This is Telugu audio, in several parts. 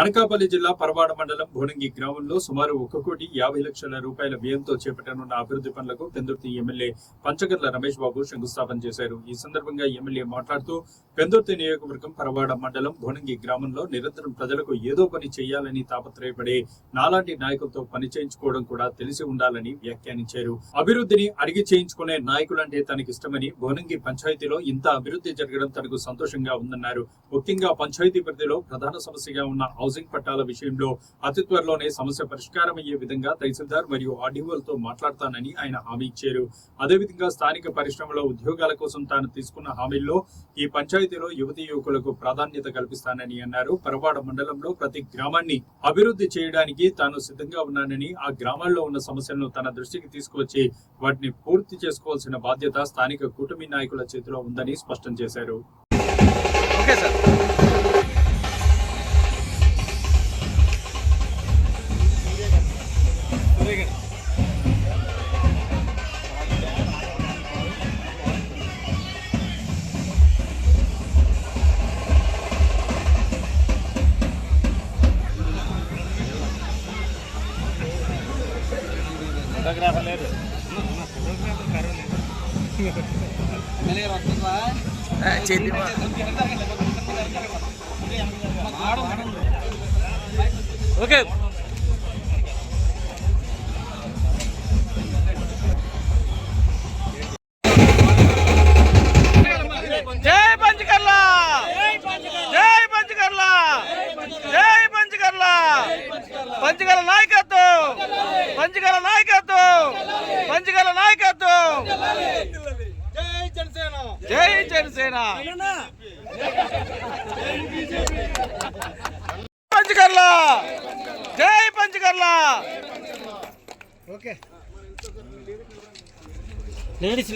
అనకాపల్లి జిల్లా పరవాడ మండలం భోడంగి గ్రామంలో సుమారు 1,50,00,000 రూపాయల వ్యయంతో చేపట్టనున్న అభివృద్ధి పనులకు పెందుర్తి ఎమ్మెల్యే పంచగర్ల రమేష్ బాబు శంకుస్థాపన చేశారు. ఈ సందర్భంగా ఎమ్మెల్యే మాట్లాడుతూ పెందుర్తి నియోజకవర్గం పరవాడ మండలం భోడంగి గ్రామంలో నిరంతరం ప్రజలకు ఏదో పని చేయాలని తాపత్రయపడే నాలాంటి నాయకులతో పని చేయించుకోవడం కూడా తెలిసి ఉండాలని వ్యాఖ్యానించారు. అభివృద్ధిని అడిగి చేయించుకునే నాయకులంటే తనకిష్టమని, భోడంగి పంచాయతీలో ఇంత అభివృద్ధి జరగడం తనకు సంతోషంగా ఉందన్నారు. ముఖ్యంగా పంచాయతీ పరిధిలో ప్రధాన సమస్యగా ఉన్న హౌసింగ్ పట్టాల విషయంలో అతి త్వరలోనే సమస్య పరిష్కారం అయ్యే విధంగా తహసీల్దార్ మరియు ఆర్డీఓలతో మాట్లాడతానని ఆయన హామీ ఇచ్చారు. అదేవిధంగా స్థానిక పరిశ్రమలో ఉద్యోగాల కోసం తాను తీసుకున్న హామీల్లో ఈ పంచాయతీలో యువతీ యువకులకు ప్రాధాన్యత కల్పిస్తానని అన్నారు. పరవాడ మండలంలో ప్రతి గ్రామాన్ని అభివృద్ధి చేయడానికి తాను సిద్ధంగా ఉన్నానని, ఆ గ్రామాల్లో ఉన్న సమస్యలను తన దృష్టికి తీసుకువచ్చి వాటిని పూర్తి చేసుకోవాల్సిన బాధ్యత స్థానిక కూటమి నాయకుల చేతిలో ఉందని స్పష్టం చేశారు. Okay sir. ఓకే జై పంచకర్ల, జై పంచకర్ల, జై పంచకర్ల, పంచకర్ల నాయకత్వం, పంచకర్ల నాయకత్వం, పంచకర్ల నాయకత్వం. జై జనసేన, పంచకర్ల, జై పంచకర్ల. ఓకే లేడీస్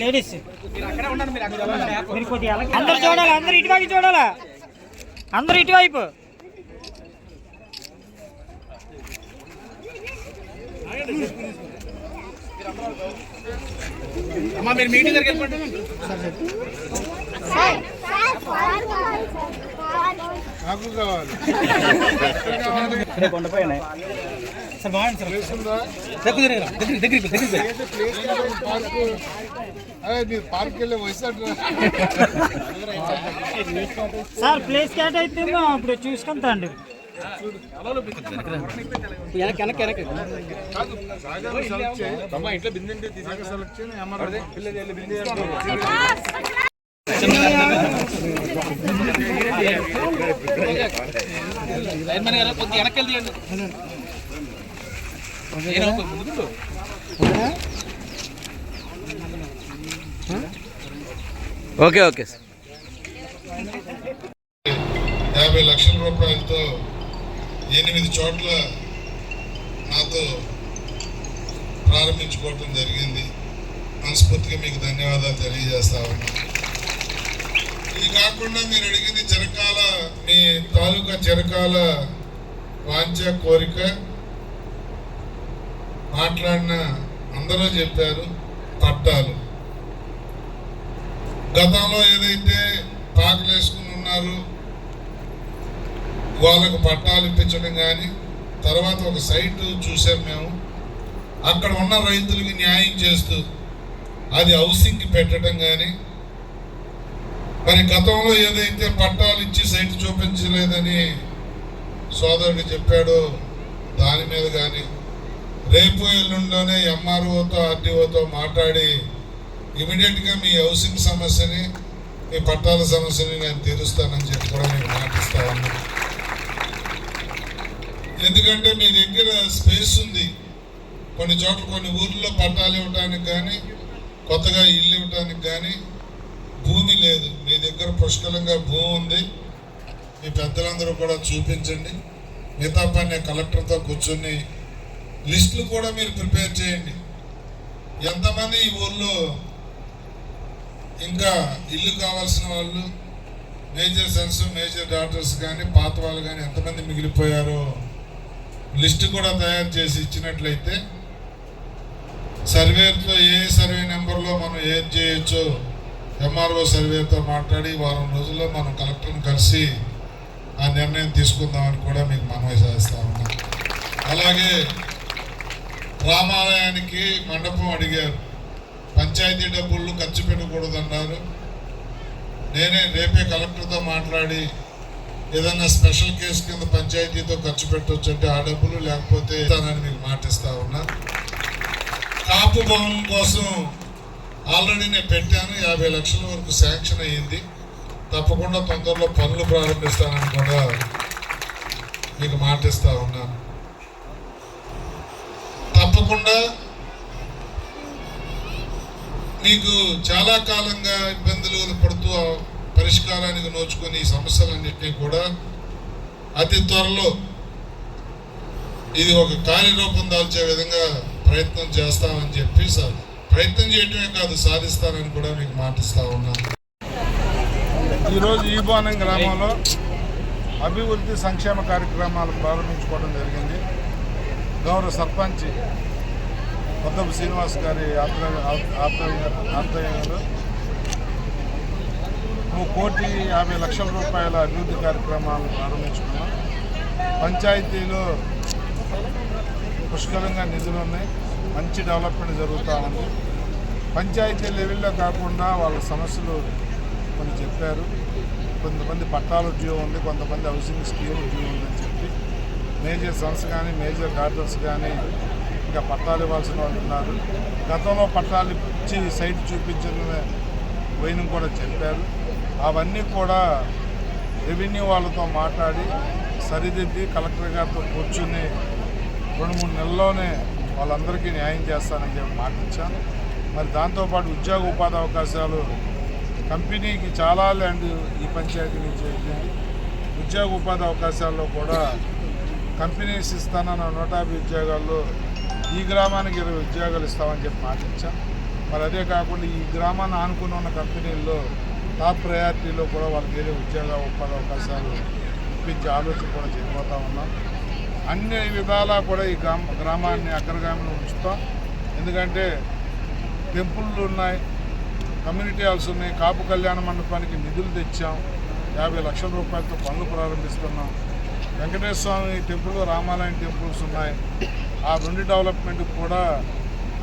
అందరు చూడాలి, అందరు ఇటువైపు చూడాలా, అందరు ఇటువైపు. అమ్మా మీరు మీటింగ్ దగ్గరికి వెళ్ళిపోండి. నాకు కావాలి కొండపైన సార్ బాగుంది సార్ పార్క్ వెళ్ళే వయసు సార్ ప్లేస్ క్యాట్ అయితే ఇప్పుడు చూసుకుంటా అండి. ఇంట్లో బిందంటే సెలెక్ట్ ఓకే ఓకే. 50 లక్షల రూపాయలతో 8 చోట్ల నాతో ప్రారంభించుకోవటం జరిగింది. మనస్ఫూర్తిగా మీకు ధన్యవాదాలు తెలియజేస్తా ఉన్నా. ఇది కాకుండా మీరు అడిగింది చిరకాల, మీ తాలూకా చిరకాల వాంఛ కోరిక మాట్లాడిన అందరూ చెప్పారు, పట్టాలు. గతంలో ఏదైతే పాకలు వేసుకుని ఉన్నారు వాళ్ళకు పట్టాలు ఇప్పించడం కానీ, తర్వాత ఒక సైట్ చూసాం మేము, అక్కడ ఉన్న రైతులకి న్యాయం చేస్తూ అది హౌసింగ్కి పెట్టడం కానీ, మరి గతంలో ఏదైతే పట్టాలు ఇచ్చి సైట్ చూపించలేదని సోదరుడు చెప్పాడో దాని మీద కానీ, రేపు ఎల్లుండిలోనే ఎంఆర్ఓతో ఆర్డీఓతో మాట్లాడి ఇమీడియట్గా మీ హౌసింగ్ సమస్యని, మీ పట్టాల సమస్యని నేను తీరుస్తానని చెప్పి కూడా నేను మాటిస్తా ఉన్నాను. ఎందుకంటే మీ దగ్గర స్పేస్ ఉంది. కొన్ని చోట్ల కొన్ని ఊర్లో పట్టాలు ఇవ్వడానికి కానీ, కొత్తగా ఇల్లు ఇవ్వడానికి కానీ భూమి లేదు. మీ దగ్గర పుష్కలంగా భూమి ఉంది. మీ పెద్దలందరూ కూడా చూపించండి. మిగతా పని నేను కలెక్టర్తో కూర్చొని లిస్టులు కూడా మీరు ప్రిపేర్ చేయండి. ఎంతమంది ఈ ఊళ్ళో ఇంకా ఇల్లు కావాల్సిన వాళ్ళు, మేజర్ సన్స్, మేజర్ డాటర్స్ కానీ, పాత వాళ్ళు కానీ ఎంతమంది మిగిలిపోయారో లిస్టు కూడా తయారు చేసి ఇచ్చినట్లయితే సర్వేతో ఏ సర్వే నెంబర్లో మనం ఏది చేయొచ్చో ఎంఆర్ఓ సర్వేతో మాట్లాడి వారం రోజుల్లో మనం కలెక్టర్ని కలిసి ఆ నిర్ణయం తీసుకుందామని కూడా మీకు మనవి అలాగే రామాలయానికి మండపం అడిగారు, పంచాయతీ డబ్బులు ఖర్చు పెట్టకూడదన్నారు. నేనే రేపే కలెక్టర్తో మాట్లాడి ఏదన్నా స్పెషల్ కేసు కింద పంచాయతీతో ఖర్చు పెట్టవచ్చు అంటే ఆ డబ్బులు లేకపోతే ఇస్తానని మీకు మాటిస్తా ఉన్నా. కాపు భవనం కోసం ఆల్రెడీ నేను పెట్టాను, 50 లక్షల వరకు శాంక్షన్ అయ్యింది. తప్పకుండా తొందరలో పనులు ప్రారంభిస్తానని కూడా మీకు మాటిస్తా ఉన్నాను. తప్పకుండా మీకు చాలా కాలంగా ఇబ్బందులు పడుతూ పరిష్కారానికి నోచుకుని ఈ సమస్యలన్నింటినీ కూడా అతి త్వరలో ఇది ఒక కార్యరూపం దాల్చే విధంగా ప్రయత్నం చేస్తామని చెప్పి ప్రయత్నం చేయటమే కాదు సాధిస్తానని కూడా మీకు మాటిస్తా ఉన్నాను. ఈరోజు ఈబానం గ్రామంలో అభివృద్ధి సంక్షేమ కార్యక్రమాలు ప్రారంభించుకోవడం జరిగింది. గౌరవ సర్పంచ్ కొత్తపు శ్రీనివాస్ గారి ఆధ్వర్యంలో 1,50,00,000 రూపాయల అభివృద్ధి కార్యక్రమాలను ప్రారంభించుకున్నాం. పంచాయతీలో పుష్కలంగా నిధులు ఉన్నాయి, మంచి డెవలప్మెంట్ జరుగుతూ ఉంది. పంచాయతీ లెవెల్లో కాకుండా వాళ్ళ సమస్యలు కొన్ని చెప్పారు. కొంతమంది పట్టాల ఉద్యోగం ఉంది, కొంతమంది హౌసింగ్ స్కీమ్ ఉద్యోగం ఉందని చెప్పి మేజర్ సన్స్ కానీ మేజర్ డాక్టర్స్ కానీ ఇంకా పట్టాలు ఇవ్వాల్సిన వాళ్ళు ఉన్నారు. గతంలో పట్టాలు ఇచ్చి సైట్ చూపించిన పోయిన కూడా చెప్పారు. అవన్నీ కూడా రెవెన్యూ వాళ్ళతో మాట్లాడి సరిదిద్ది కలెక్టర్ గారితో కూర్చుని 2-3 నెలల్లోనే వాళ్ళందరికీ న్యాయం చేస్తానని చెప్పి మాటించాను. మరి దాంతోపాటు ఉద్యోగ ఉపాధి అవకాశాలు కంపెనీకి చాలా ల్యాండ్ ఈ పంచాయతీ నుంచి వెళ్ళింది. ఉద్యోగ ఉపాధి అవకాశాల్లో కూడా కంపెనీస్ ఇస్తానన్న 150 ఉద్యోగాల్లో ఈ గ్రామానికి 20 ఉద్యోగాలు ఇస్తామని చెప్పి మాటించాం. మరి అదే కాకుండా ఈ గ్రామాన్ని ఆనుకుని ఉన్న కంపెనీల్లో టాప్ ప్రయారిటీలో కూడా వాళ్ళకి ఏదో ఉద్యోగ ఉపాధి అవకాశాలు ఇప్పించే ఆలోచన కూడా చేయబోతా ఉన్నాం. అన్ని విధాలా కూడా ఈ గ్రామాన్ని అగ్రగామిని ఉంచుతాం. ఎందుకంటే టెంపుళ్ళు ఉన్నాయి, కమ్యూనిటీ హాల్స్ ఉన్నాయి, కాపు కళ్యాణ మండపానికి నిధులు తెచ్చాం, 50 లక్షల రూపాయలతో పనులు ప్రారంభిస్తున్నాం. వెంకటేశ్వర స్వామి టెంపుల్, రామాలయం టెంపుల్స్ ఉన్నాయి. ఆ 2 డెవలప్మెంట్ కూడా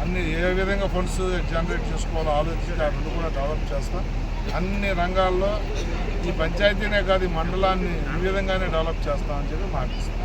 అన్ని ఏ విధంగా ఫండ్స్ జనరేట్ చేసుకోవాలో ఆలోచించి ఆ 2 కూడా డెవలప్ చేస్తాం. అన్ని రంగాల్లో ఈ పంచాయతీనే కాదు ఈ మండలాన్ని ఈ విధంగానే డెవలప్ చేస్తామని చెప్పి మాటిస్తాం.